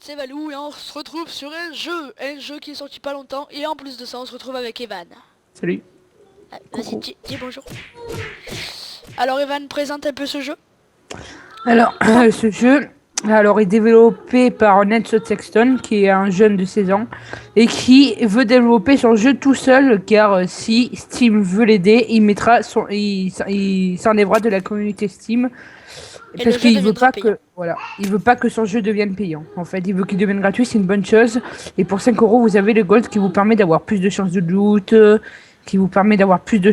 c'est Valou et on se retrouve sur un jeu qui est sorti pas longtemps et en plus de ça on se retrouve avec Evan. Salut. Vas-y, Coucou. dis bonjour. Alors Evan, présente un peu ce jeu. Alors, ce jeu est développé par Nelson Sexton, qui est un jeune de 16 ans, et qui veut développer son jeu tout seul, car si Steam veut l'aider, il s'enlèvera de la communauté Steam, Et le parce jeu qu'il veut deviendra pas payant. que, voilà, il veut pas que son jeu devienne payant. En fait, il veut qu'il devienne gratuit, c'est une bonne chose. Et pour 5 euros, vous avez le gold qui vous permet d'avoir plus de chances de loot, qui vous permet d'avoir plus de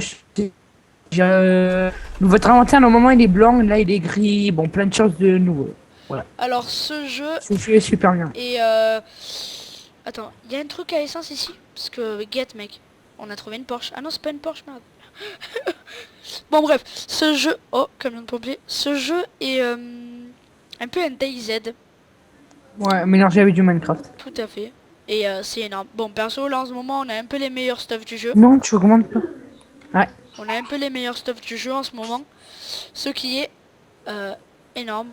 votre inventaire, normalement, il est blanc, là, il est gris. Bon, plein de choses de nouveau. Voilà. Alors ce jeu Ce jeu est super bien. est... Attends, il y a un truc à essence ici. Parce que, get mec, on a trouvé une Porsche. Ah non, c'est pas une Porsche, merde. Bon bref, ce jeu... Oh, camion de pompier. Ce jeu est un peu un DayZ. Ouais, mélangé avec du Minecraft. Tout à fait. Et c'est énorme. Bon, perso, là en ce moment, on a un peu les meilleurs stuff du jeu. Non, tu augmentes pas. Ouais. On a un peu les meilleurs stuff du jeu en ce moment. Ce qui est énorme.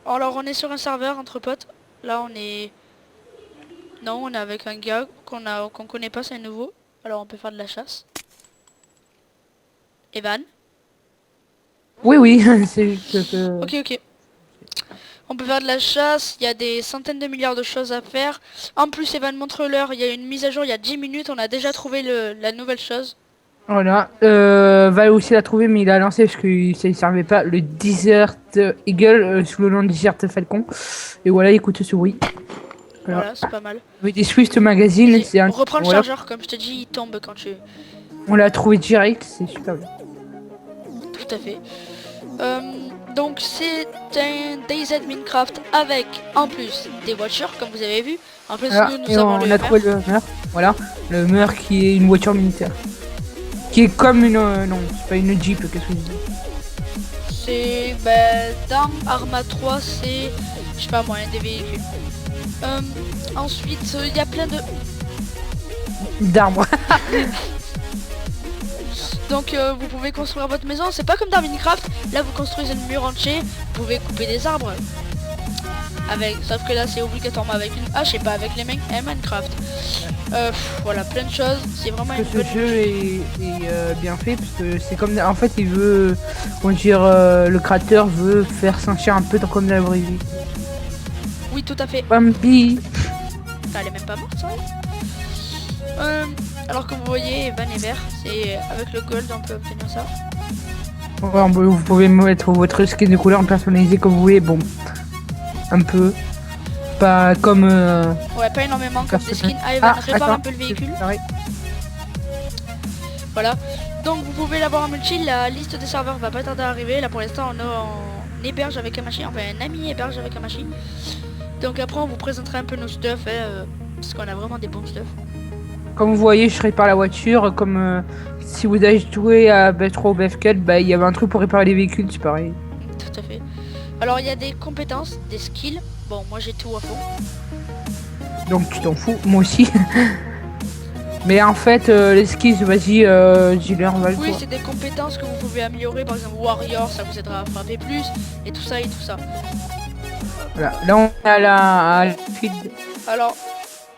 Alors, on est sur un serveur entre potes. Là, on est... Non, on est avec un gars qu'on connaît pas, c'est un nouveau. Alors, on peut faire de la chasse. Evan. Oui, oui, c'est juste que... Ok, ok. On peut faire de la chasse, il y a des centaines de milliards de choses à faire. En plus, Evan montre l'heure, il y a une mise à jour il y a 10 minutes, on a déjà trouvé la nouvelle chose. Voilà. Val aussi l'a trouvé, mais il a lancé parce que ça ne servait pas. Le Desert Eagle, sous le nom de Desert Falcon. Et voilà, écoutez ce bruit. Voilà. Voilà, c'est pas mal. Avec des Swift Magazine, Vas-y, c'est un... reprends le Voilà. chargeur, comme je te dis, il tombe quand tu... On l'a trouvé direct, c'est super bien. Tout à fait. Donc c'est un DayZ Minecraft avec en plus des voitures comme vous avez vu. En plus Voilà. nous Et avons le on a trouvé Hummer. le Hummer. Voilà. Le Hummer qui est une voiture militaire. Qui est comme une... non, c'est pas une Jeep, qu'est-ce que je dis. C'est dans Arma 3 c'est je sais pas moi un des véhicules. Ensuite il y a plein de... D'arbres. Donc vous pouvez construire votre maison. C'est pas comme dans Minecraft. Là vous construisez le mur entier. Vous pouvez couper des arbres. Sauf que là c'est obligatoirement avec une hache et pas avec les mains et Minecraft. Voilà, plein de choses. C'est vraiment Que une ce bonne jeu logique. est bien fait parce que c'est comme en fait il veut on dire le créateur veut faire sentir un peu comme la vraie vie. Oui, tout à fait. Bambi. Elle est même pas morte, ça. Alors comme vous voyez, Evan est vert. C'est avec le gold on peut obtenir ça. Ouais, vous pouvez mettre votre skin de couleur personnalisé comme vous voulez, bon un peu pas comme Ouais, pas énormément comme des personnel. skins. Ah, Evan, répare un Attends, peu le véhicule. pareil. Voilà. Donc vous pouvez l'avoir en multi. La liste des serveurs va pas tarder à arriver. Là pour l'instant on héberge avec un machine. Enfin un ami héberge avec un machine. Donc après on vous présentera un peu nos stuff. Parce qu'on a vraiment des bons stuff. Comme vous voyez, je répare la voiture comme si vous avez joué à BF3 ou BF4, bah il y avait un truc pour réparer les véhicules, c'est pareil. Tout à fait. Alors il y a des compétences, des skills. Bon moi j'ai tout à fond. Donc tu t'en fous, moi aussi. Mais en fait, les skis, vas-y, dis-leur, va le Oui, tour. c'est des compétences que vous pouvez améliorer. Par exemple, Warrior, ça vous aidera à frapper plus. Et tout ça et tout ça. Voilà. Là, on est à la field. Alors,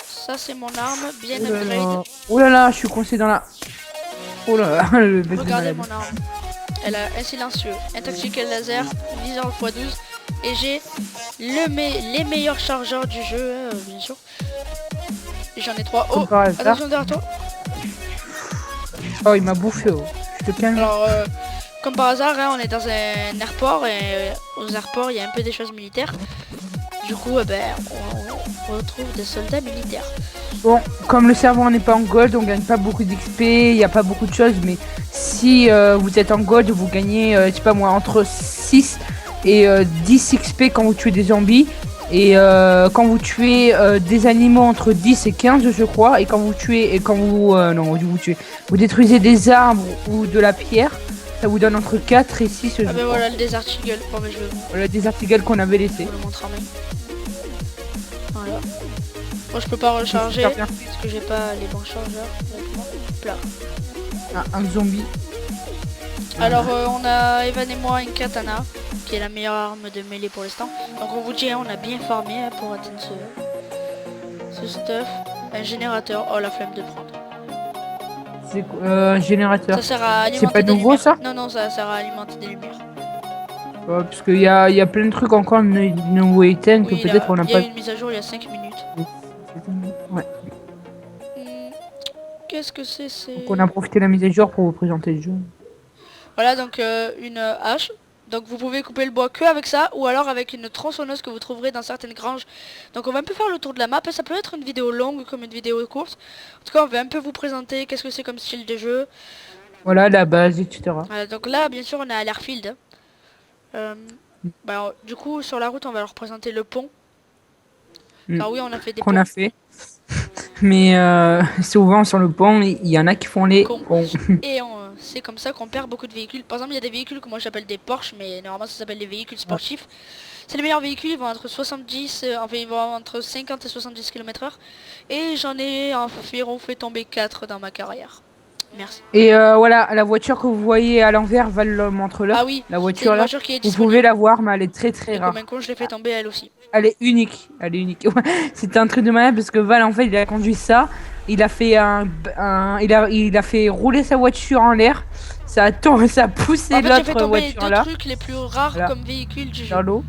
ça c'est mon arme, bien Oh là upgrade. là. Oh là là, je suis coincé dans la... Oh là là, le mec de Regardez malade. mon arme. Elle a un silencieux, un tactical laser, viseur x12. Et j'ai les meilleurs chargeurs du jeu, bien sûr. Et j'en ai 3. Oh, Comme par hasard. attention derrière toi. Oh, il m'a bouffé, oh. Je te calme. Alors, comme par hasard, hein, on est dans un airport. Et aux airports, il y a un peu des choses militaires. Du coup, on retrouve des soldats militaires. Bon, comme le serveur n'est pas en gold, on gagne pas beaucoup d'XP, il n'y a pas beaucoup de choses, mais si vous êtes en gold, vous gagnez, je sais pas moi, entre 6 et 10 XP quand vous tuez des zombies. Et quand vous tuez des animaux entre 10 et 15 je crois, et quand vous tuez, et quand vous, non, vous tuez, vous détruisez des arbres ou de la pierre, ça vous donne entre 4 et 6 je Ah ben crois. voilà le Desert Eagle. Bon mais je vais Voilà des articles qu'on avait laissés. vous le montrer en main. Voilà. Bon je peux pas recharger Super bien. parce que j'ai pas les bons chargeurs. Hop là. Un zombie. Alors on a Evan et moi une katana, qui est la meilleure arme de mêlée pour l'instant. Donc on vous dit, hein, on a bien farmé hein, pour atteindre ce stuff. Un générateur, oh la flemme de prendre. C'est un générateur. Ça sert à alimenter C'est pas des nouveau lumières. ça? Non, non, ça sert à alimenter des lumières. Ouais, parce qu'il y a plein de trucs encore nouveaux items que Oui, peut-être on n'a il y pas. a eu une mise à jour il y a 5 minutes. Ouais. Qu'est-ce que c'est Donc on a profité de la mise à jour pour vous présenter le jeu. Voilà, donc une hache. Donc vous pouvez couper le bois que avec ça, ou alors avec une tronçonneuse que vous trouverez dans certaines granges. Donc on va un peu faire le tour de la map, ça peut être une vidéo longue comme une vidéo courte. En tout cas on va un peu vous présenter qu'est-ce que c'est comme style de jeu. Voilà la base, etc. Donc là bien sûr on est à l'airfield. Du coup sur la route on va leur présenter le pont. Car oui on a fait des Qu'on ponts. a fait. Mais souvent sur le pont, il y en a qui font les ponts. Et c'est comme ça qu'on perd beaucoup de véhicules. Par exemple, il y a des véhicules que moi j'appelle des Porsche, mais normalement ça s'appelle des véhicules sportifs. C'est les meilleurs véhicules, ils vont entre 70, ils vont entre 50 et 70 km/h. Et j'en ai environ fait tomber 4 dans ma carrière. Merci. Et voilà, la voiture que vous voyez à l'envers, Val le montre là. Ah oui, la voiture là. qui est Vous pouvez la voir, mais elle est très et rare. comme un con, je l'ai fait tomber elle aussi. Elle est unique. Elle est unique. C'était un truc de malade parce que Val en fait il a conduit ça. Il a fait il a fait rouler sa voiture en l'air. Ça a poussé En fait, j'ai fait l'autre tomber les voiture deux là. trucs les plus rares Voilà. comme véhicules du jeu. Dans l'eau.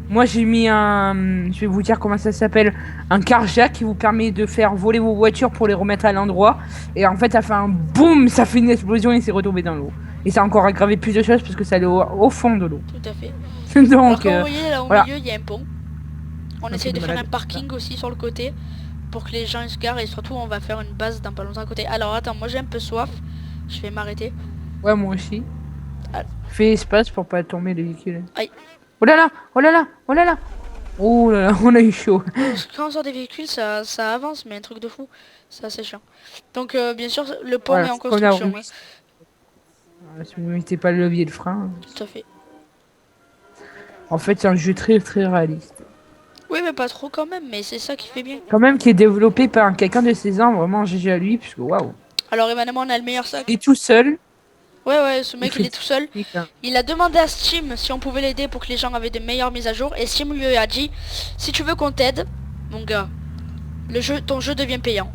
Moi j'ai mis je vais vous dire comment ça s'appelle, un carjack qui vous permet de faire voler vos voitures pour les remettre à l'endroit. Et en fait ça fait un boum, ça fait une explosion et c'est retombé dans l'eau. Et ça a encore aggravé plus de choses parce que ça allait au fond de l'eau. Tout à fait. Donc Alors comme vous voyez là au voilà. milieu il y a un pont. On Un essaye peu de de faire un malade. parking aussi sur le côté pour que les gens ils se garent et surtout on va faire une base dans pas longtemps à côté. Alors attends, moi j'ai un peu soif, je vais m'arrêter. Ouais moi aussi. Ah. Fais espace pour pas tomber les véhicules. Aïe. Oh là là, oh là là, oh là là. Oh là là, on a eu chaud. Quand on sort des véhicules ça avance mais un truc de fou, c'est assez chiant. Donc bien sûr le pont Voilà, est en c'est qu'on a construction. remis. Si vous ne mettez pas le levier de frein. Tout à fait. En fait c'est un jeu très réaliste. Oui mais pas trop quand même, mais c'est ça qui fait bien. Quand même qui est développé par quelqu'un de 16 ans, vraiment GG à lui, puisque waouh. Alors évidemment on a le meilleur sac. Il est tout seul. Ouais ce mec il est tout seul. Hein. Il a demandé à Steam si on pouvait l'aider pour que les gens avaient de meilleures mises à jour. Et Steam lui a dit, si tu veux qu'on t'aide, mon gars, ton jeu devient payant.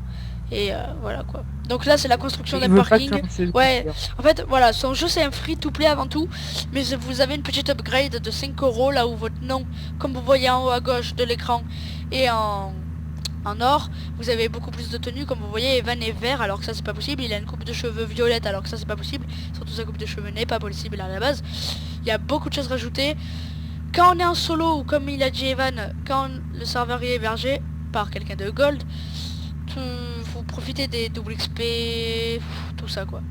Et voilà quoi. Donc là c'est la construction d'un parking. Ouais, en fait voilà, son jeu c'est un free to play avant tout. Mais vous avez une petite upgrade de 5 € là où votre nom, comme vous voyez en haut à gauche de l'écran, est en or. Vous avez beaucoup plus de tenues, comme vous voyez. Evan est vert alors que ça c'est pas possible. Il a une coupe de cheveux violette alors que ça c'est pas possible. Surtout sa coupe de cheveux n'est pas possible à la base. Il y a beaucoup de choses rajoutées. Quand on est en solo ou comme il a dit Evan, quand le serveur est hébergé par quelqu'un de gold, vous profitez des double XP, tout ça quoi.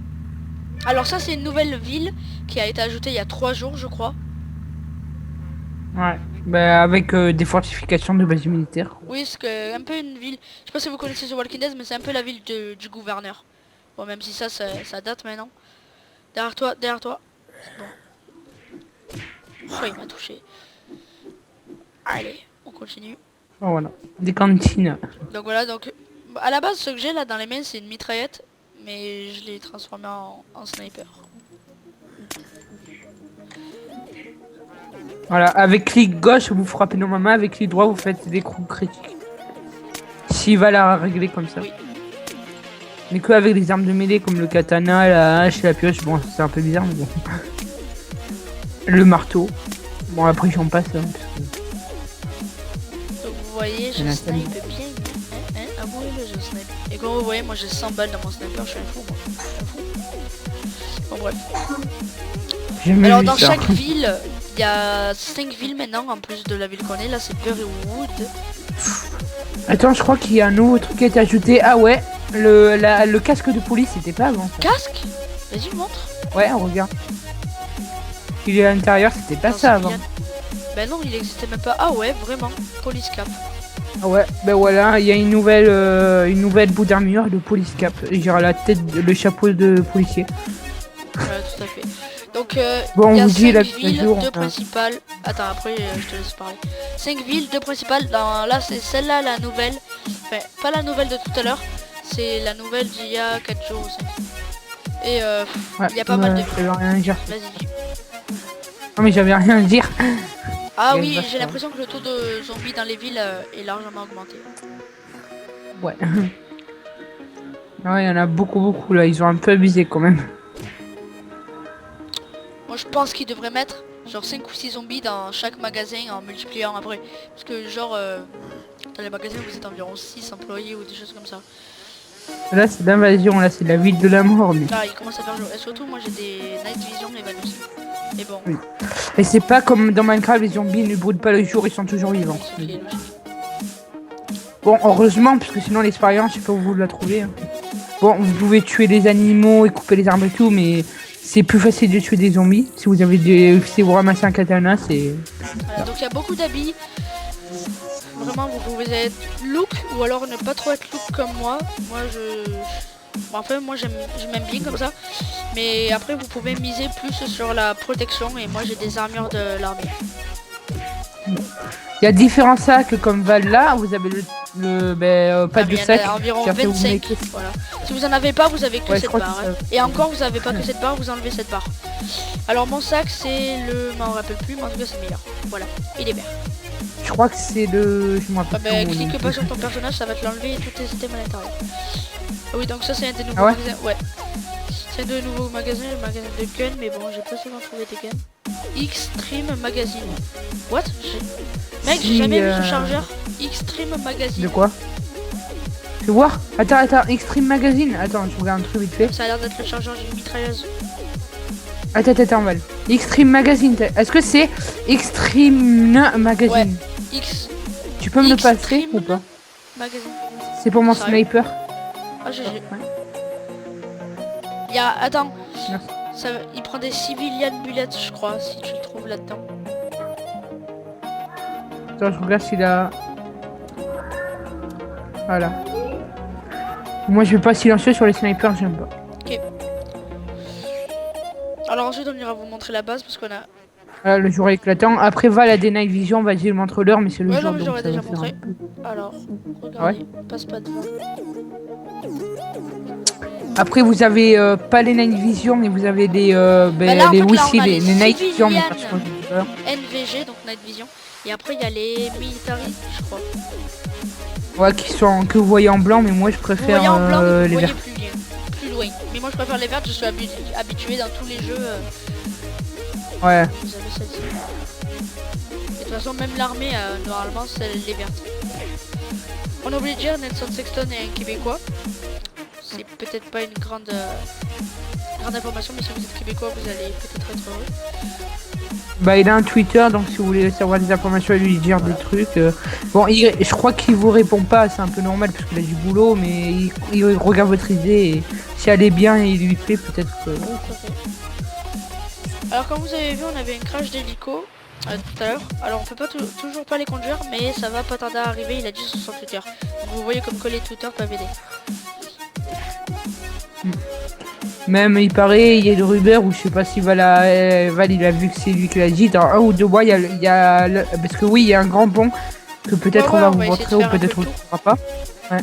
Alors ça c'est une nouvelle ville qui a été ajoutée il y a 3 jours je crois. Ouais. Bah, avec des fortifications de base militaire. Oui, c'est un peu une ville. Je sais pas si vous connaissez The Walking Dead, mais c'est un peu la ville du gouverneur. Bon, même si ça date maintenant. Derrière toi, derrière toi. Bon. Oh, il m'a touché. Allez, on continue. Oh, voilà. Des cantines. Donc voilà, donc à la base, ce que j'ai là dans les mains, c'est une mitraillette, mais je l'ai transformé en sniper. Voilà, avec clic gauche, vous frappez normalement, avec clic droit, vous faites des coups critiques. S'il va la régler comme ça. Oui. Mais que avec des armes de mêlée comme le katana, la hache, la pioche, bon, c'est un peu bizarre, mais bon. Le marteau. Bon, après, j'en passe. Hein, parce que... Donc vous voyez, je snipe bien. Avouez-le, je snipe. Et comme vous voyez, moi j'ai 100 balles dans mon sniper, je suis un fou, moi. Je suis un fou. Bon, bref. Alors, dans chaque ville, il y a 5 villes maintenant, en plus de la ville qu'on est. Là, c'est Berrywood. Attends, je crois qu'il y a un nouveau truc qui a été ajouté. Ah ouais, le casque de police, c'était pas avant. Ça. Casque? Vas-y, montre. Ouais, regarde. Il est à l'intérieur, c'était pas ça avant. Ben non, il existait même pas. Ah ouais, vraiment. Police cap. Ah ouais, ben voilà, il y a une nouvelle bout d'armure de police cap. Genre la tête, le chapeau de policier. Ouais, tout à fait. Donc, bon, il y a on vous dit 5 la villes, jour, 2 principales. Attends, après, je te laisse parler. 5 villes, 2 principales. Là, c'est celle-là, la nouvelle. Enfin, pas la nouvelle de tout à l'heure. C'est la nouvelle d'il y a 4 jours ou 5. Et Ouais, il y a pas mal de... j'avais rien à dire. Vas-y. Non mais j'avais rien à dire. Ah Ok, oui, bah, j'ai ça va. l'impression que le taux de zombies dans les villes est largement augmenté. Ouais. Ouais, il y en a beaucoup là, ils ont un peu abusé quand même. Moi je pense qu'ils devraient mettre genre 5 ou 6 zombies dans chaque magasin en multipliant après. Parce que genre dans les magasins vous êtes environ 6 employés ou des choses comme ça. Là c'est l'invasion, là c'est la ville de la mort. Mais... Là il commence à faire jour. Et surtout moi j'ai des night vision les vannes aussi. Mais bon, Oui. Et c'est pas comme dans Minecraft, les zombies ne brûlent pas le jour, ils sont toujours vivants. ce qui est logique. Bon, heureusement, parce que sinon l'expérience, je sais pas où vous la trouvez. Hein. Bon, vous pouvez tuer les animaux et couper les arbres et tout, mais c'est plus facile de tuer des zombies. Si vous avez des, si vous ramassez un katana, c'est... Voilà, donc il y a beaucoup d'habits. Vraiment vous pouvez être look ou alors ne pas trop être look comme moi. Moi je... Bon, enfin moi je m'aime bien comme ça. Mais après vous pouvez miser plus sur la protection et moi j'ai des armures de l'armée. Il y a différents sacs comme Val là, vous avez pas de Il y en sac. a environ Car si vous 25. mettez- Voilà. Si vous en avez pas, vous avez que Ouais, je cette crois barre. que Hein. Et encore, vous avez pas que cette barre, vous enlevez cette barre. Alors mon sac, c'est le... Je m'en rappelle plus, mais en tout cas c'est meilleur. Voilà, il est vert. Je crois que c'est le... Je me Ah rappelle bah, plus mon clique nom. pas sur ton personnage, ça va te l'enlever et tous tes items à l'intérieur. Ah oui, donc ça c'est un des nouveaux Ah ouais magasins. Ouais. C'est un de nouveaux magasins, le magasin de guns, mais bon, j'ai pas souvent trouvé des guns. Extreme Magazine. What? Mec, j'ai Si, jamais vu ce chargeur. Extreme Magazine. De quoi? Tu veux voir? Attends, Extreme Magazine. Attends, je regarde un truc vite fait. Ça a l'air d'être le chargeur d'une mitrailleuse. Attends, Val. Extreme Magazine. Est-ce que c'est Extreme Magazine? Ouais. X Tu peux me le passer Extreme ou pas? Magazine. C'est pour mon Sérieux? sniper. Ah, GG. Ouais. Il y a... Attends. Merci. Il prend des civilian bullets, je crois, si tu le trouves là-dedans. Attends, je regarde s'il a... Voilà. Moi, je vais pas silencieux sur les snipers, j'aime pas. Ok. Alors ensuite, on ira vous montrer la base parce qu'on a... Voilà, le jour éclatant. Après, Val a des night vision, vas-y, montre-leur, mais c'est le Ouais, jour, non, mais donc j'aurais ça déjà va faire montré. un peu. Alors, regardez, passe pas devant. Après, vous avez pas les night vision, mais vous avez les... Bah là, en les fait, là, aussi, on a les les night vision, mais civilian. version sniper. NVG, donc Night Vision. Et après, il y a les military, je crois. Ouais, que vous voyez en blanc, mais moi, je Vous préfère voyez en blanc, mais vous les voyez verts. plus loin. Mais moi, je préfère les vertes, je suis habitué dans tous les jeux. Ouais. Vous avez celle-ci. Et de toute façon, même l'armée, normalement, c'est les vertes. On a oublié de dire, Nelson Sexton est un Québécois. C'est peut-être pas une grande information, mais si vous êtes Québécois, vous allez peut-être être heureux. Bah, il a un Twitter, donc si vous voulez savoir des informations et lui dire des trucs. Bon, je crois qu'il vous répond pas, c'est un peu normal parce qu'il a du boulot, mais il regarde votre idée et si elle est bien et il lui plaît, peut-être que. Alors, comme vous avez vu, on avait un crash d'hélico tout à l'heure. Alors, on peut pas toujours pas les conduire, mais ça va pas tarder à arriver. Il a dit sur son Twitter. Donc, vous voyez comme que les Twitter peuvent aider. Même il paraît, il y a le Ruber ou je sais pas si Val il a vu que c'est lui qui l'a dit. Dans un ou deux mois, parce que oui, il y a un grand pont que peut-être Ouais, on va on vous va essayer montrer de ou faire un peut-être peu on le ne fera pas. Ouais.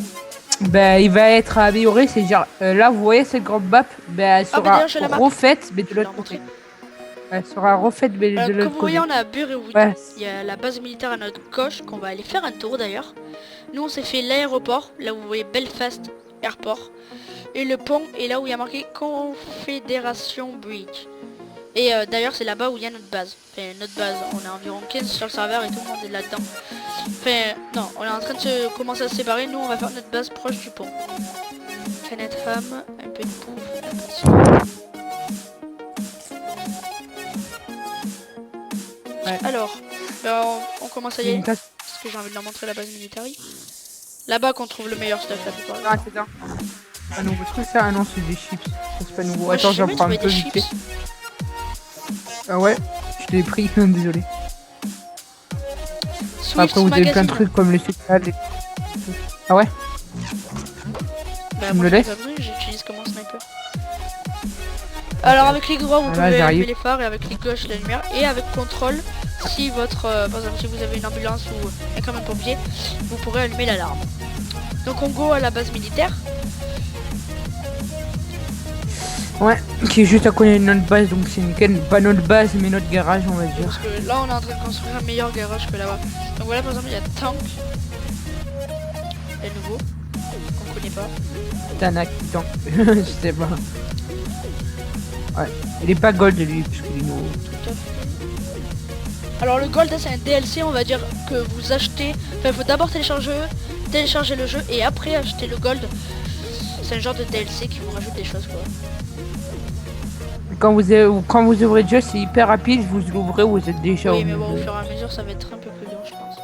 Ben, il va être amélioré, c'est genre là vous voyez cette grande map, ben elle Ah, mais sera d'ailleurs, j'ai la map. refaite mais de Je vais l'autre leur montrer. côté. Elle sera refaite mais de Comme l'autre vous côté. voyez, on a Bure et Wood. Ouais. Il y a la base militaire à notre gauche, qu'on va aller faire un tour d'ailleurs. Nous, on s'est fait l'aéroport, là où vous voyez Belfast Airport. Et le pont est là où il y a marqué Confédération Bridge. Et d'ailleurs, c'est là-bas où il y a notre base. Enfin, notre base, on est environ 15 sur le serveur et tout le monde est là-dedans. Enfin, non, on est en train de commencer à se séparer. Nous, on va faire notre base proche du pont. Canette ham, un peu de pouf, un peu de sauce. Ouais. Alors, on commence à y aller. Parce que j'ai envie de leur montrer la base militaire. Là-bas qu'on trouve le meilleur stuff la plupart. Ah, c'est ça. Ah non, parce que ça, ah non, c'est des chips. Ça, c'est pas nouveau. Moi, Attends, j'ai j'en jamais prends un trouvé peu des vite fait. chips. Ah ouais, je l'ai pris, désolé. Swift Après, vous avez plein Magazine. de trucs comme les sucrales. Ah ouais? Bah, Tu me moi, le je l'ai laisses pas pris, j'utilise comme un sniper. Alors avec clic droit vous Là, pouvez allumer j'arrive. les phares et avec clic gauche la lumière et avec contrôle si votre par exemple si vous avez une ambulance ou un camion de pompier vous pourrez allumer l'alarme. Donc on go à la base militaire. Ouais, qui est juste à côté de notre base, donc c'est nickel. Pas notre base, mais notre garage, on va dire. Parce que là, on est en train de construire un meilleur garage que là-bas. Donc voilà, par exemple, il y a Tank, le nouveau, qu'on connaît pas. Tanak, donc, je sais pas. Ouais, il est pas gold lui, parce qu'il est nouveau. Tout à fait. Alors le Gold, c'est un DLC, on va dire, que vous achetez. Enfin, il faut d'abord télécharger le jeu et après acheter le Gold. C'est un genre de DLC qui vous rajoute des choses, quoi. Quand vous ouvrez le jeu, c'est hyper rapide, vous l'ouvrez, vous êtes déjà Oui, au mais bon, au milieu. fur et à mesure, ça va être un peu plus long, je pense.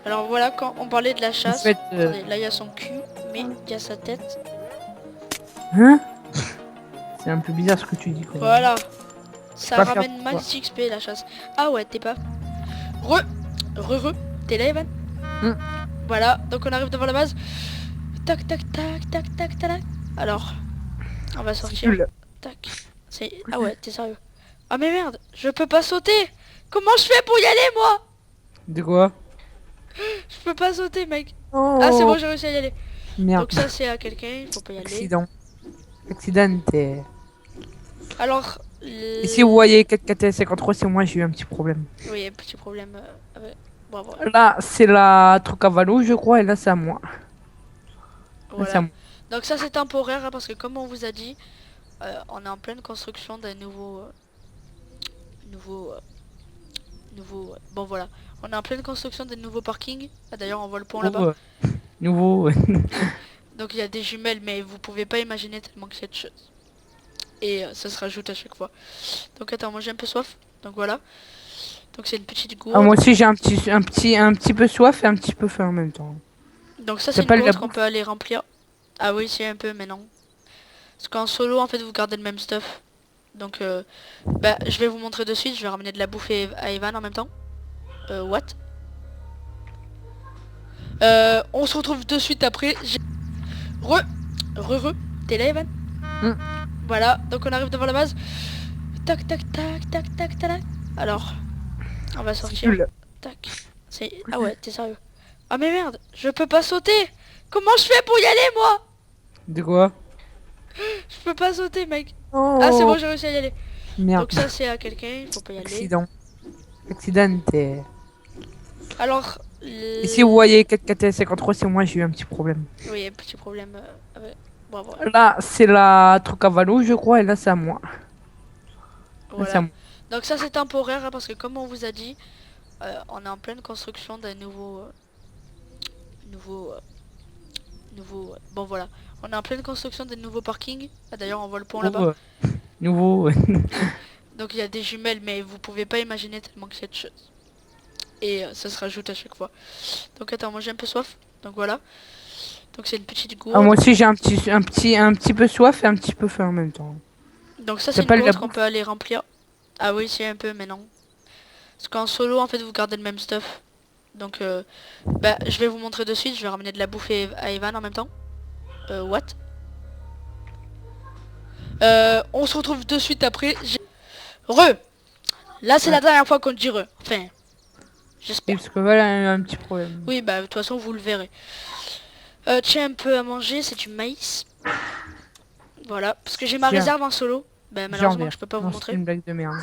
Alors voilà, quand on parlait de la En chasse, fait, attendez, là il y a son cul, mais il y a sa tête. hein? C'est un peu bizarre ce que tu dis, quoi. Voilà, ça pas faire ramène pour max toi. XP la chasse. Ah ouais, t'es pas. Re, t'es là, Evan? Hmm. Voilà, donc on arrive devant la base. Tac, tac, tac, tac, tac, tac. Alors, on va C'est sortir. nul. Tac. Ah ouais, t'es sérieux? Ah mais merde, je peux pas sauter. Comment je fais pour y aller, moi? De quoi? Je peux pas sauter, mec. Ah c'est Oh, bon, j'ai réussi à y aller. merde. Donc ça c'est à quelqu'un, il faut pas y aller. Accident. Accidenté. Alors, Et si vous voyez 4KT53, c'est moi, j'ai eu un petit problème. oui, un petit problème avec... Bon, voilà. Là, c'est la Trocavalo, je crois, et là, c'est à moi. Là, c'est à Voilà. moi. Donc ça c'est temporaire, hein, parce que comme on vous a dit, on est en pleine construction d'un bon voilà. On est en pleine construction d'un nouveau parking. Ah, d'ailleurs on voit le pont là-bas. Nouveau. Donc il y a des jumelles, mais vous pouvez pas imaginer tellement que c'est de choses. Et ça se rajoute à chaque fois. Donc attends, moi j'ai un peu soif. Donc voilà. Donc c'est une petite Ah, moi gourde. aussi, j'ai un petit peu soif et un petit peu faim en même temps. Donc ça c'est T'as une pas de la gourde qu'on bouffe? peut aller remplir. Ah oui, c'est un peu, mais non. Parce qu'en solo, en fait, vous gardez le même stuff. Donc, bah, je vais vous montrer de suite. Je vais ramener de la bouffe à Evan en même temps. What? On se retrouve de suite après. Re, t'es là, Evan? Hmm. Voilà, donc on arrive devant la base. Tac, tac, tac, tac, tac, tac. Alors, on va C'est sortir. nul. Tac. Ah ouais, t'es sérieux? Ah mais merde, je peux pas sauter. Comment je fais pour y aller, moi? De quoi? Je peux pas sauter, mec. Ah c'est Oh, bon, j'ai réussi à y aller. merde. Donc ça c'est à quelqu'un, il faut pas y aller. Accident. Accidenté. Alors, Et si vous voyez 4KT53, c'est moi, j'ai eu un petit problème. oui, un petit problème avec... Bon, voilà. Là, c'est la Trocavalo, je crois, et là, c'est à moi. Là, c'est à Voilà. moi. Donc ça c'est temporaire, hein, parce que comme on vous a dit, on est en pleine construction d'un bon voilà. On est en pleine construction d'un nouveau parking. Ah, d'ailleurs on voit le pont là-bas. Nouveau. Donc il y a des jumelles, mais vous pouvez pas imaginer tellement que c'est de choses. Et ça se rajoute à chaque fois. Donc attends, moi j'ai un peu soif. Donc voilà. Donc c'est une petite Ah, moi gourde. aussi, j'ai un petit peu soif et un petit peu faim en même temps. Donc ça T'as c'est une pas de la gourde qu'on bouffe? peut aller remplir. Ah oui, c'est un peu, mais non. Parce qu'en solo, en fait, vous gardez le même stuff. Donc, bah, je vais vous montrer de suite. Je vais ramener de la bouffe à Evan en même temps. What? On se retrouve de suite après. Re! Là, c'est Ouais. la dernière fois qu'on dit re. Enfin, Oui, j'espère. parce que voilà, un petit problème. Oui, bah, de toute façon, vous le verrez. Tiens, un peu à manger, c'est du maïs. Voilà, parce que j'ai ma Tiens, réserve en solo. Bah, j'en malheureusement, viens. je peux pas vous Non, c'est montrer. une blague de merde.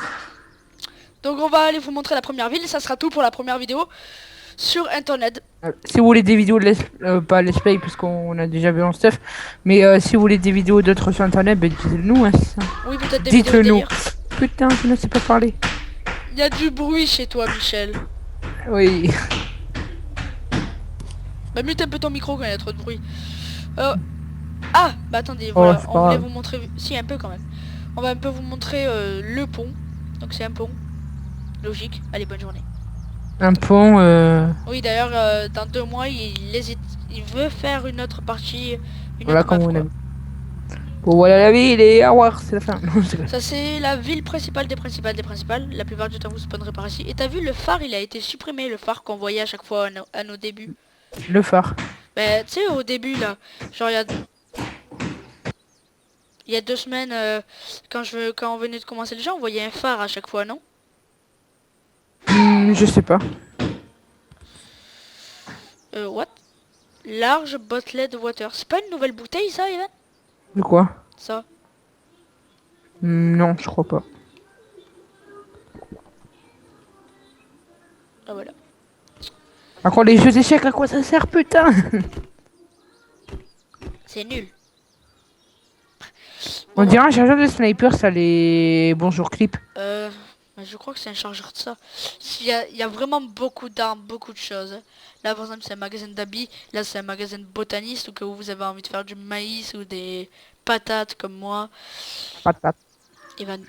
Donc, on va aller vous montrer la première ville. Et ça sera tout pour la première vidéo sur Internet. Si vous voulez des vidéos de pas let's play, parce qu'on a déjà vu en stuff, mais si vous voulez des vidéos d'autres sur internet, ben dites-le nous, hein, c'est ça. Oui, peut-être des vidéos Dites-le nous. délire. Putain, je ne sais pas parler. Il y a du bruit chez toi, Michel. Oui. Bah, mute un peu ton micro quand il y a trop de bruit. Ah, bah attendez, Oh, voilà, c'est on pas voulait grave. vous montrer... Si, un peu quand même. On va un peu vous montrer le pont. Donc c'est un pont. Logique. Allez, bonne journée. Un pont, Oui, d'ailleurs, dans 2 mois, il hésite. Il veut faire une autre partie, une voilà autre map, comme on a quoi. vu. Bon, voilà la ville et au revoir, c'est la fin. Non, c'est vrai. Ça, c'est la ville principale des principales des principales. La plupart du temps, vous spawnerez par ici. Et t'as vu, le phare, il a été supprimé, le phare qu'on voyait à chaque fois à nos débuts. Le phare. Bah, tu sais, au début, là, genre, il y a 2 semaines, quand on venait de commencer le jeu, on voyait un phare à chaque fois, non? Je sais pas. What? Large bottled water. C'est pas une nouvelle bouteille, ça, Evan? De quoi? Ça. Non, je crois pas. Ah voilà. Par contre, les jeux d'échecs, à quoi ça sert, putain? C'est nul. On Bon, dirait un chargeur de sniper, ça les... Bonjour, clip. euh, je crois que c'est un chargeur de ça. Il y a vraiment beaucoup d'armes, beaucoup de choses. Là, par exemple, c'est un magasin d'habits. Là, c'est un magasin de botaniste, au cas où vous avez envie de faire du maïs ou des patates comme moi. Patate. Evan,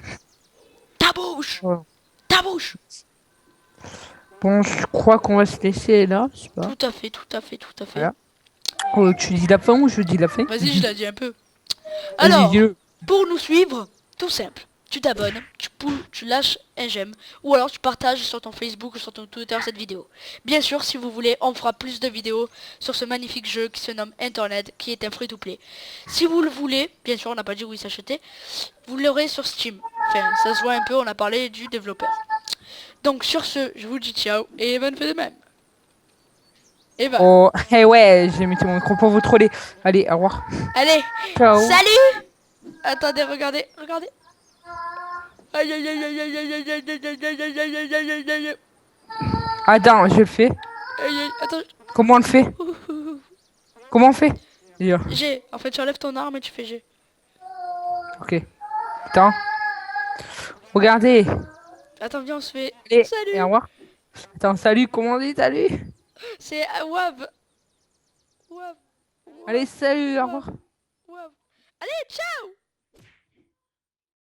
ta bouche! Ouais. Ta bouche! Bon, je crois qu'on va se laisser là, je sais pas. Tout à fait, tout à fait, tout à fait. Voilà. Tu dis la fin ou je dis la fin? Vas-y, je l'ai dit un peu. Vas-y, Alors, dis-le. pour nous suivre, tout simple. Tu t'abonnes, tu lâches un j'aime, ou alors tu partages sur ton Facebook ou sur ton Twitter cette vidéo. Bien sûr, si vous voulez, on fera plus de vidéos sur ce magnifique jeu qui se nomme Internet, qui est un free-to-play. Si vous le voulez, bien sûr, on n'a pas dit où il s'achetait, vous l'aurez sur Steam. Enfin, ça se voit un peu, on a parlé du développeur. Donc sur ce, je vous dis ciao, et Evan fait de même. Evan, Oh, eh ouais, j'ai mis mon micro pour vous troller. Allez, au revoir. allez, Ciao. salut! Attendez, regardez, regardez. Aïe aïe aïe aïe aïe aïe aïe aïe aïe aïe aïe aïe aïe aïe aïe aïe aïe. Attends, je le fais. Aïe aïe, attends. Comment on le fait? Comment on fait? Déjà. G. En fait, tu enlèves ton arme et tu fais G. Ok. Attends. Regardez. Attends, viens, on se fait... Allez, et au Salut. revoir. Attends, salut, comment on dit salut? C'est Wab. Wab. Allez, Wab. salut, au Wab. revoir. Wab. Allez, ciao.